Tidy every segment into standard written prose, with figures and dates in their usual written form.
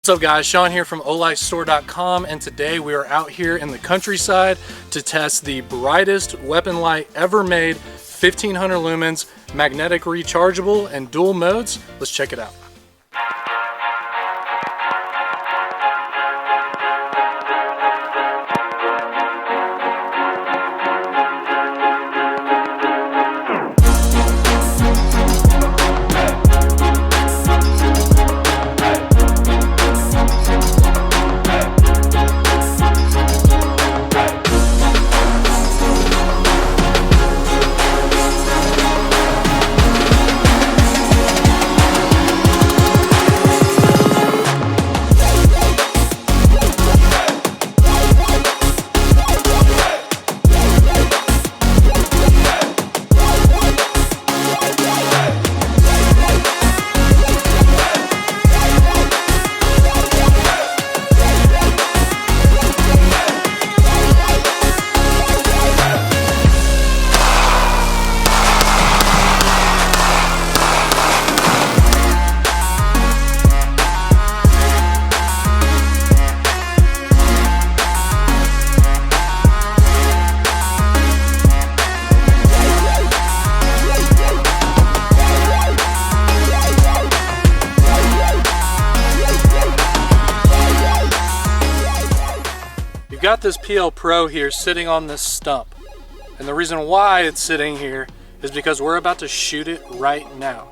What's up guys, Sean here from OlightStore.com, and today we are out here in the countryside to test the brightest weapon light ever made, 1500 lumens, magnetic rechargeable and dual modes. Let's check it out. You've got this PL-Pro here sitting on this stump, and the reason why it's sitting here is because we're about to shoot it right now.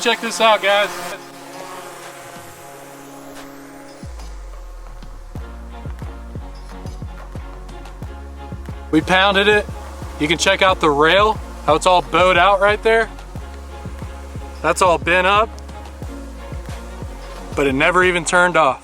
Check this out, guys. We pounded it. You can check out the rail, how it's all bowed out right there. That's all bent up, but it never even turned off.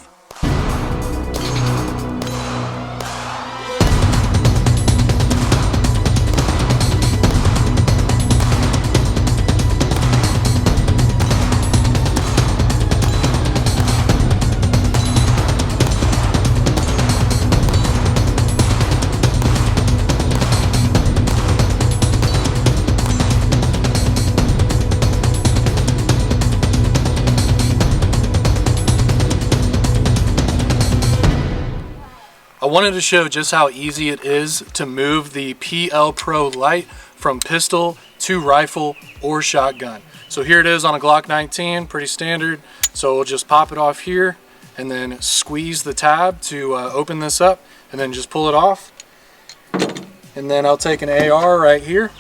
I wanted to show just how easy it is to move the PL-Pro light from pistol to rifle or shotgun. So here it is on a Glock 19, pretty standard. So we'll just pop it off here and then squeeze the tab to open this up and then just pull it off. And then I'll take an AR right here.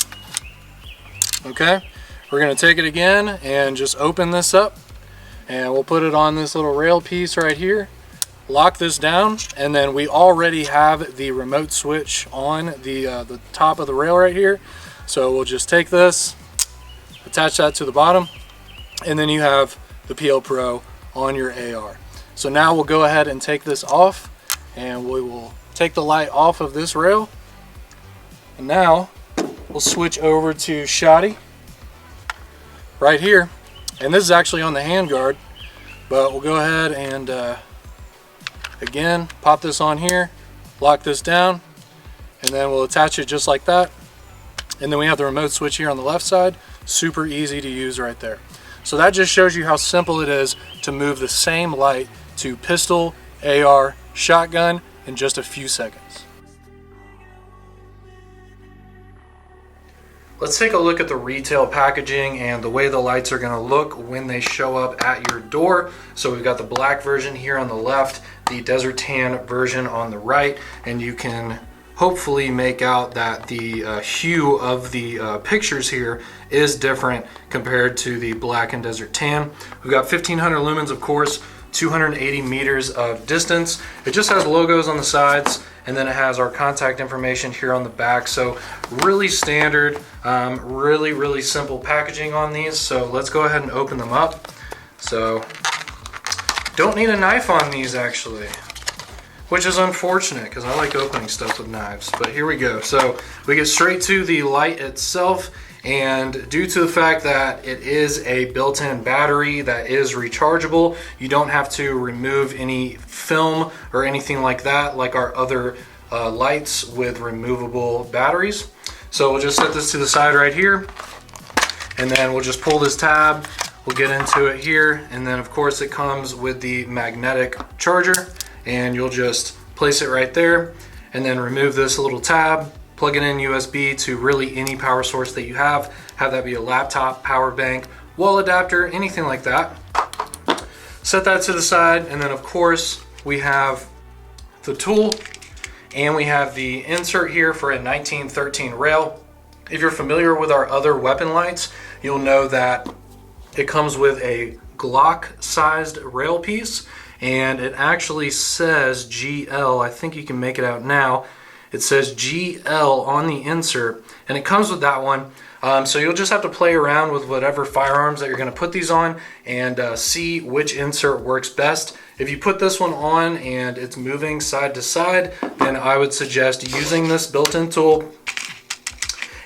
Okay, we're gonna take it again and just open this up and we'll put it on this little rail piece right here. Lock this down, and then we already have the remote switch on the top of the rail right here. So we'll just take this, attach that to the bottom, and then you have the PL-Pro on your AR. So now we'll go ahead and take this off, and we will take the light off of this rail. And now we'll switch over to Shotty right here, and this is actually on the handguard, but we'll go ahead and again, pop this on here, lock this down, and then we'll attach it just like that. And then we have the remote switch here on the left side. Super easy to use right there. So that just shows you how simple it is to move the same light to pistol, AR, shotgun in just a few seconds. Let's take a look at the retail packaging and the way the lights are going to look when they show up at your door. So we've got the black version here on the left, the desert tan version on the right, and you can hopefully make out that the hue of the pictures here is different compared to the black and desert tan. We've got 1500 lumens, of course, 280 meters of distance. It just has logos on the sides, and then it has our contact information here on the back. So really standard, really simple packaging on these. So let's go ahead and open them up. So don't need a knife on these actually, which is unfortunate because I like opening stuff with knives, but here we go. So we get straight to the light itself, and due to the fact that it is a built-in battery that is rechargeable, you don't have to remove any film or anything like that like our other lights with removable batteries. So we'll just set this to the side right here, and then we'll just pull this tab. We'll get into it here, and then of course it comes with the magnetic charger, and you'll just place it right there, and then remove this little tab, plug it in USB to really any power source that you have that be a laptop, power bank, wall adapter, anything like that. Set that to the side, and then of course we have the tool, and we have the insert here for a 1913 rail. If you're familiar with our other weapon lights, you'll know that it comes with a Glock sized rail piece, and it actually says GL. I think you can make it out now. It says GL on the insert, and it comes with that one. So you'll just have to play around with whatever firearms that you're going to put these on and see which insert works best. If you put this one on and it's moving side to side, then I would suggest using this built-in tool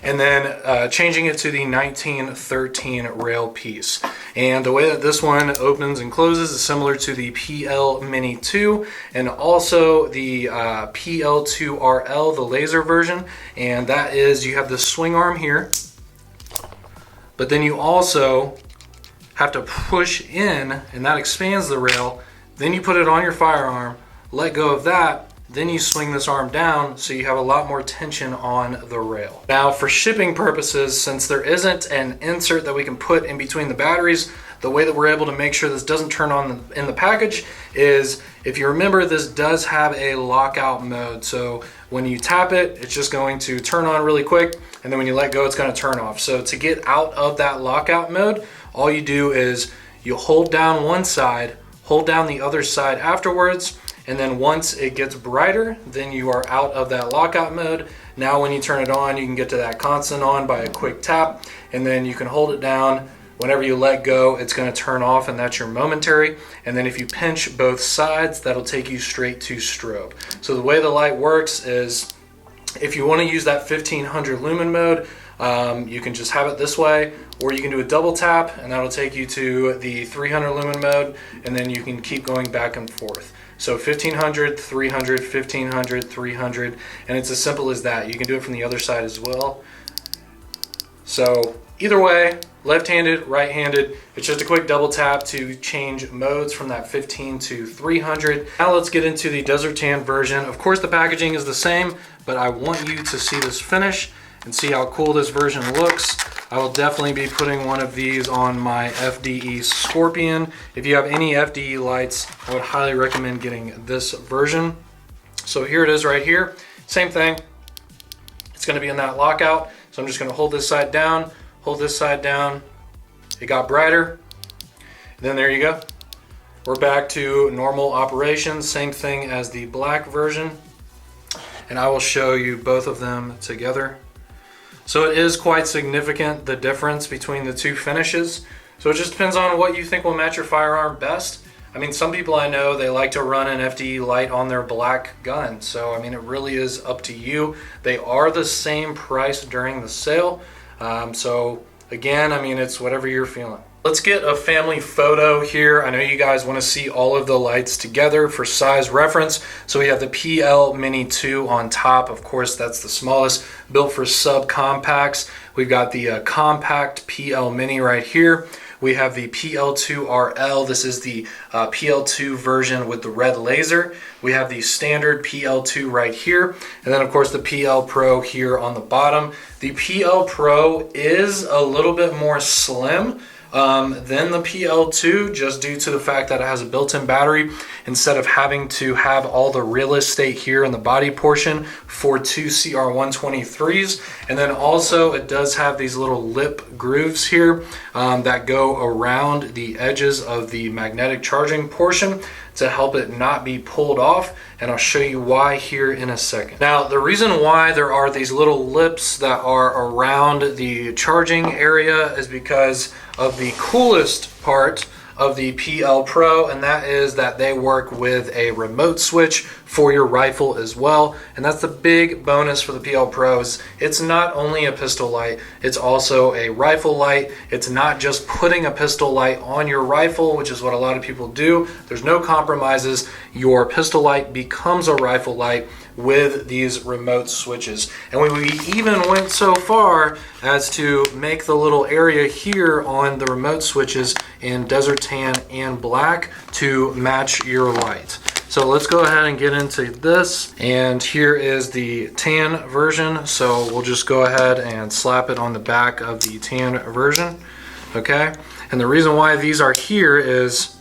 and then changing it to the 1913 rail piece. And the way that this one opens and closes is similar to the PL Mini 2 and also the PL2RL, the laser version. And that is, you have the swing arm here, but then you also have to push in, and that expands the rail. Then you put it on your firearm, let go of that, then you swing this arm down, so you have a lot more tension on the rail. Now for shipping purposes, since there isn't an insert that we can put in between the batteries, the way that we're able to make sure this doesn't turn on in the package is, if you remember, this does have a lockout mode. So when you tap it, it's just going to turn on really quick, and then when you let go, it's going to turn off. So to get out of that lockout mode, all you do is you hold down one side, hold down the other side afterwards, and then once it gets brighter, then you are out of that lockout mode. Now when you turn it on, you can get to that constant on by a quick tap, and then you can hold it down. Whenever you let go, it's going to turn off, and that's your momentary. And then if you pinch both sides, that'll take you straight to strobe. So the way the light works is, if you want to use that 1500 lumen mode, you can just have it this way, or you can do a double tap, and that'll take you to the 300 lumen mode, and then you can keep going back and forth. So 1500, 300, 1500, 300, and it's as simple as that. You can do it from the other side as well. So either way, left-handed, right-handed, it's just a quick double tap to change modes from that 15 to 300. Now let's get into the Desert Tan version. Of course the packaging is the same, but I want you to see this finish and see how cool this version looks. I will definitely be putting one of these on my FDE Scorpion. If you have any FDE lights, I would highly recommend getting this version. So here it is right here. Same thing. It's going to be in that lockout. So I'm just going to hold this side down, hold this side down. It got brighter. And then there you go. We're back to normal operations. Same thing as the black version. And I will show you both of them together. So it is quite significant, the difference between the two finishes. So it just depends on what you think will match your firearm best. I mean, some people I know, they like to run an FDE light on their black gun. So, I mean, it really is up to you. They are the same price during the sale. So again, I mean, it's whatever you're feeling. Let's get a family photo here. I know you guys want to see all of the lights together for size reference. So we have the PL Mini 2 on top. Of course, that's the smallest, built for subcompacts. We've got the compact PL Mini right here. We have the PL2RL. This is the PL2 version with the red laser. We have the standard PL2 right here. And then of course the PL-Pro here on the bottom. The PL-Pro is a little bit more slim than the PL2, just due to the fact that it has a built-in battery instead of having to have all the real estate here in the body portion for two CR123s. And then also it does have these little lip grooves here that go around the edges of the magnetic charging portion to help it not be pulled off, and I'll show you why here in a second. Now, the reason why there are these little lips that are around the charging area is because of the coolest part of the PL-Pro, and that is that they work with a remote switch for your rifle as well. And that's the big bonus for the PL-Pros. It's not only a pistol light, it's also a rifle light. It's not just putting a pistol light on your rifle, which is what a lot of people do. There's no compromises. Your pistol light becomes a rifle light with these remote switches. And we even went so far as to make the little area here on the remote switches in desert tan and black to match your light. So let's go ahead and get into this. And here is the tan version. So we'll just go ahead and slap it on the back of the tan version. Okay. And the reason why these are here is,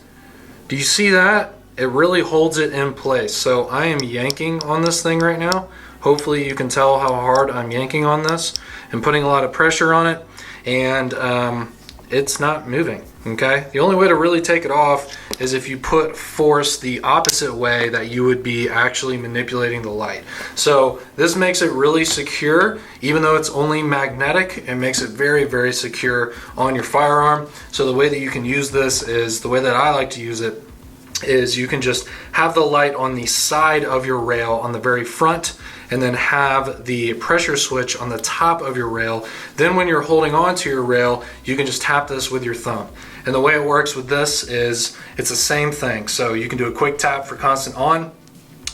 do you see that? It really holds it in place. So I am yanking on this thing right now. Hopefully you can tell how hard I'm yanking on this and putting a lot of pressure on it. And it's not moving. Okay, the only way to really take it off is if you put force the opposite way that you would be actually manipulating the light. So this makes it really secure. Even though it's only magnetic, it makes it very, very secure on your firearm. So the way that you can use this is, the way that I like to use it is, you can just have the light on the side of your rail on the very front, and then have the pressure switch on the top of your rail. Then when you're holding on to your rail, you can just tap this with your thumb. And the way it works with this is, it's the same thing. So you can do a quick tap for constant on,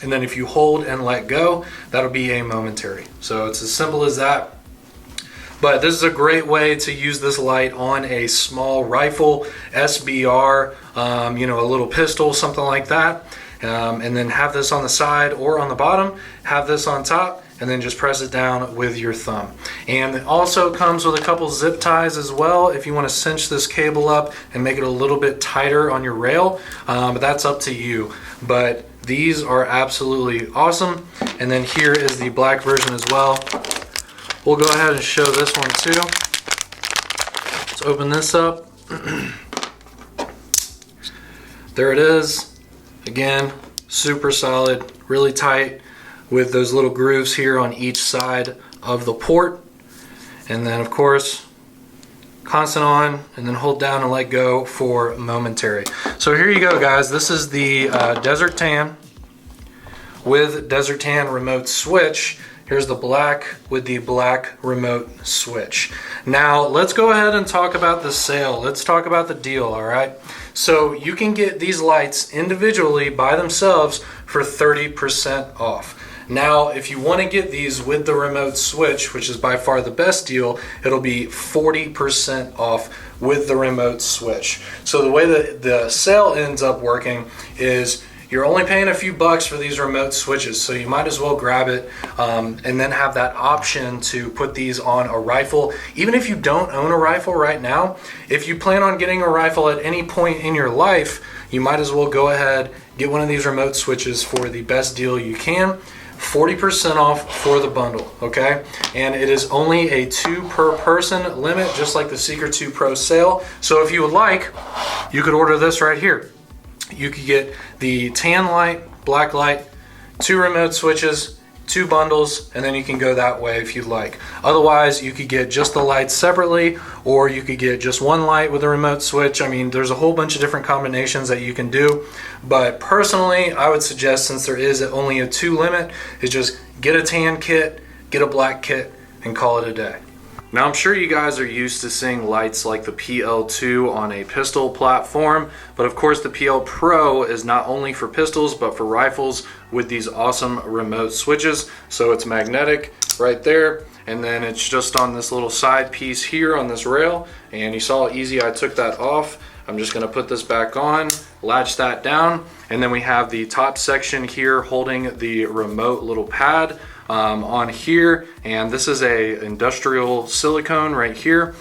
and then if you hold and let go, that'll be a momentary. So it's as simple as that. But this is a great way to use this light on a small rifle, SBR, you know, a little pistol, something like that. And then have this on the side or on the bottom, have this on top, and then just press it down with your thumb. And it also comes with a couple zip ties as well if you want to cinch this cable up and make it a little bit tighter on your rail, but that's up to you. But these are absolutely awesome. And then here is the black version as well. We'll go ahead and show this one too. Let's open this up. There it is. Again, super solid, really tight, with those little grooves here on each side of the port. And then of course, constant on, and then hold down and let go for momentary. So here you go, guys. This is the Desert Tan with Desert Tan remote switch. Here's the black with the black remote switch. Now let's go ahead and talk about the sale. Let's talk about the deal, all right? So you can get these lights individually by themselves for 30% off. Now, if you want to get these with the remote switch, which is by far the best deal, it'll be 40% off with the remote switch. So the way that the sale ends up working is, you're only paying a few bucks for these remote switches, so you might as well grab it and then have that option to put these on a rifle. Even if you don't own a rifle right now, if you plan on getting a rifle at any point in your life, you might as well go ahead, get one of these remote switches for the best deal you can. 40% off for the bundle, okay? And it is only a 2 per person limit, just like the Seeker 2 Pro sale. So if you would like, you could order this right here. You could get the tan light, black light, 2 remote switches, 2 bundles, and then you can go that way if you'd like. Otherwise, you could get just the lights separately, or you could get just 1 light with a remote switch. I mean, there's a whole bunch of different combinations that you can do. But personally, I would suggest, since there is only a 2 limit, is just get a tan kit, get a black kit, and call it a day. Now, I'm sure you guys are used to seeing lights like the PL2 on a pistol platform, but of course the PL-Pro is not only for pistols but for rifles with these awesome remote switches. So it's magnetic right there, and then it's just on this little side piece here on this rail, and you saw how easy I took that off. I'm just going to put this back on, latch that down, and then we have the top section here holding the remote little pad on here, and this is a industrial silicone right here,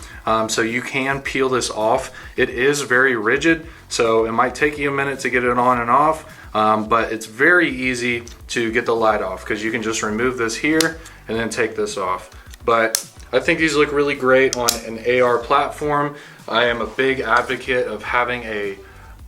so you can peel this off. It is very rigid, so it might take you a minute to get it on and off, but it's very easy to get the light off because you can just remove this here and then take this off. But I think these look really great on an AR platform. I am a big advocate of having a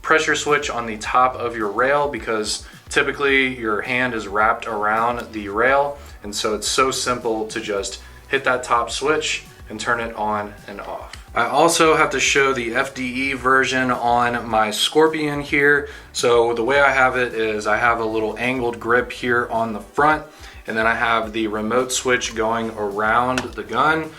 pressure switch on the top of your rail because typically your hand is wrapped around the rail, and so it's so simple to just hit that top switch and turn it on and off. I also have to show the FDE version on my Scorpion here. So the way I have it is I have a little angled grip here on the front, and then I have the remote switch going around the gun,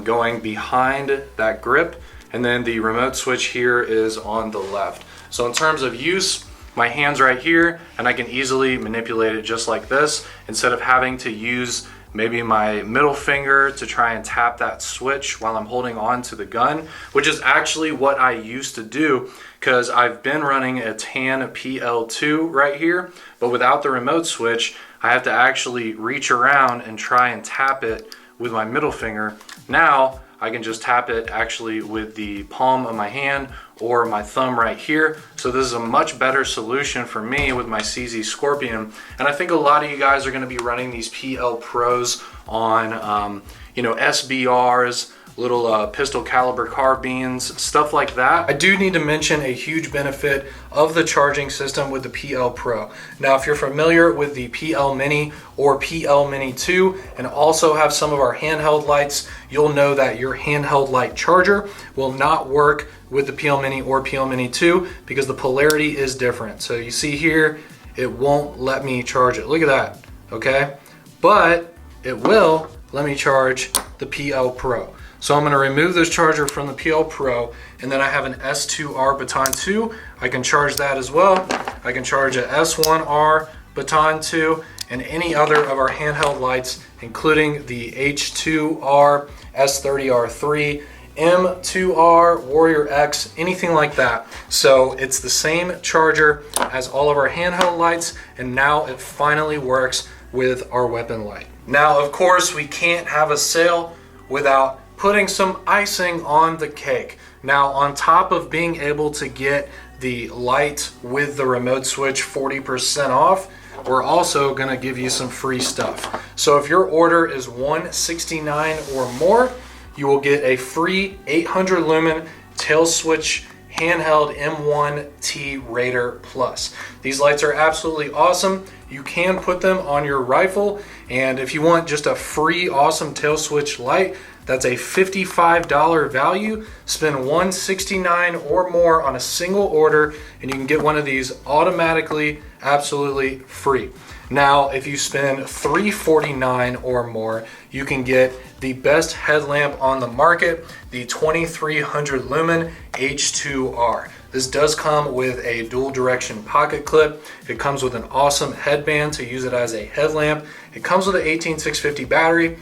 going behind that grip, and then the remote switch here is on the left. So in terms of use, my hand's right here and I can easily manipulate it just like this instead of having to use maybe my middle finger to try and tap that switch while I'm holding on to the gun, which is actually what I used to do because I've been running a tan PL2 right here, but without the remote switch, I have to actually reach around and try and tap it with my middle finger. Now I can just tap it actually with the palm of my hand or my thumb right here. So this is a much better solution for me with my CZ Scorpion. And I think a lot of you guys are gonna be running these PL Pros on you know, SBRs, little pistol caliber carbines, stuff like that. I do need to mention a huge benefit of the charging system with the PL Pro. Now, if you're familiar with the PL Mini or PL Mini 2 and also have some of our handheld lights, you'll know that your handheld light charger will not work with the PL Mini or PL Mini 2 because the polarity is different. So you see here, it won't let me charge it. Look at that, okay? But it will let me charge the PL Pro. So I'm going to remove this charger from the PL Pro, and then I have an S2R Baton 2. I can charge that as well. I can charge a S1R Baton 2 and any other of our handheld lights, including the H2R, S30R3, M2R, Warrior X, anything like that. So it's the same charger as all of our handheld lights, and now it finally works with our weapon light. Now, of course, we can't have a sale without putting some icing on the cake. Now, on top of being able to get the light with the remote switch 40% off, we're also gonna give you some free stuff. So if your order is $169 or more, you will get a free 800 lumen tail switch handheld M1T Raider Plus. These lights are absolutely awesome. You can put them on your rifle, and if you want just a free awesome tail switch light, that's a $55 value. Spend $169 or more on a single order and you can get one of these automatically, absolutely free. Now, if you spend $349 or more, you can get the best headlamp on the market, the 2300 lumen H2R. This does come with a dual direction pocket clip. It comes with an awesome headband to use it as a headlamp. It comes with an 18650 battery,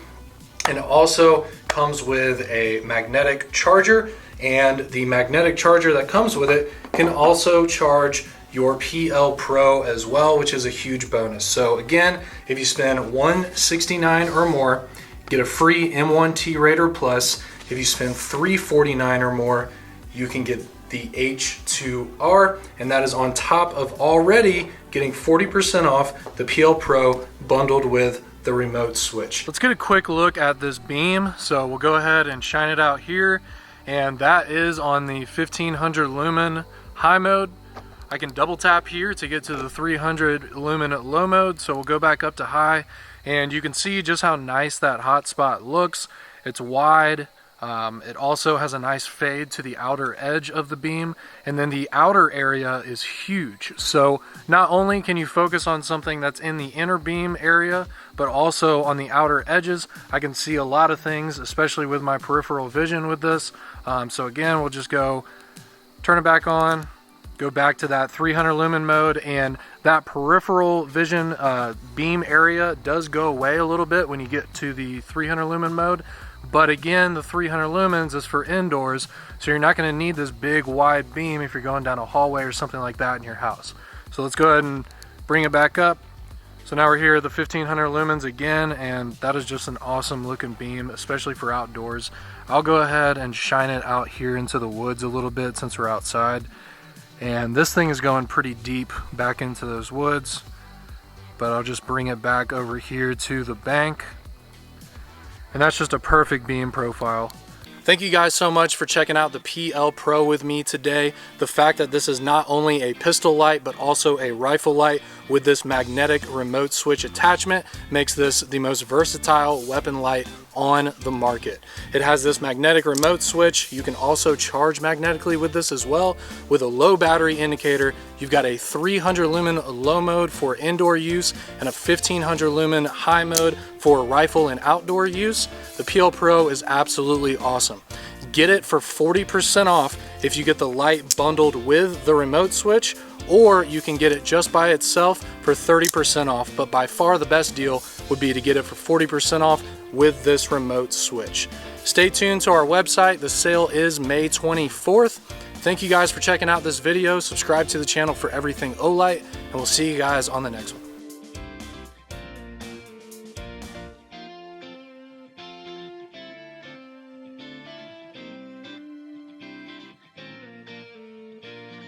and it also comes with a magnetic charger, and the magnetic charger that comes with it can also charge your PL Pro as well, which is a huge bonus. So again, if you spend $169 or more, get a free M1T Raider Plus. If you spend $349 or more, you can get the H2R, and that is on top of already getting 40% off the PL Pro bundled with the remote switch. Let's get a quick look at this beam. So we'll go ahead and shine it out here, and that is on the 1500 lumen high mode. I can double tap here to get to the 300 lumen low mode, so we'll go back up to high, and you can see just how nice that hot spot looks. It's wide. It also has a nice fade to the outer edge of the beam, and then the outer area is huge. So not only can you focus on something that's in the inner beam area, but also on the outer edges. I can see a lot of things, especially with my peripheral vision with this. So again, we'll just go turn it back on, go back to that 300 lumen mode, and that peripheral vision beam area does go away a little bit when you get to the 300 lumen mode. But again, the 300 lumens is for indoors, so you're not going to need this big wide beam if you're going down a hallway or something like that in your house. So let's go ahead and bring it back up. So now we're here at the 1500 lumens again, and that is just an awesome looking beam, especially for outdoors. I'll go ahead and shine it out here into the woods a little bit since we're outside. And this thing is going pretty deep back into those woods, but I'll just bring it back over here to the bank. And that's just a perfect beam profile. Thank you guys so much for checking out the PL Pro with me today. The fact that this is not only a pistol light, but also a rifle light with this magnetic remote switch attachment makes this the most versatile weapon light on the market. It has this magnetic remote switch. You can also charge magnetically with this as well. With a low battery indicator, you've got a 300 lumen low mode for indoor use and a 1500 lumen high mode for rifle and outdoor use. The PL Pro is absolutely awesome. Get it for 40% off if you get the light bundled with the remote switch, or you can get it just by itself for 30% off. But by far the best deal would be to get it for 40% off with this remote switch. Stay tuned to our website. The sale is May 24th. Thank you guys for checking out this video. Subscribe to the channel for everything Olight, and we'll see you guys on the next one.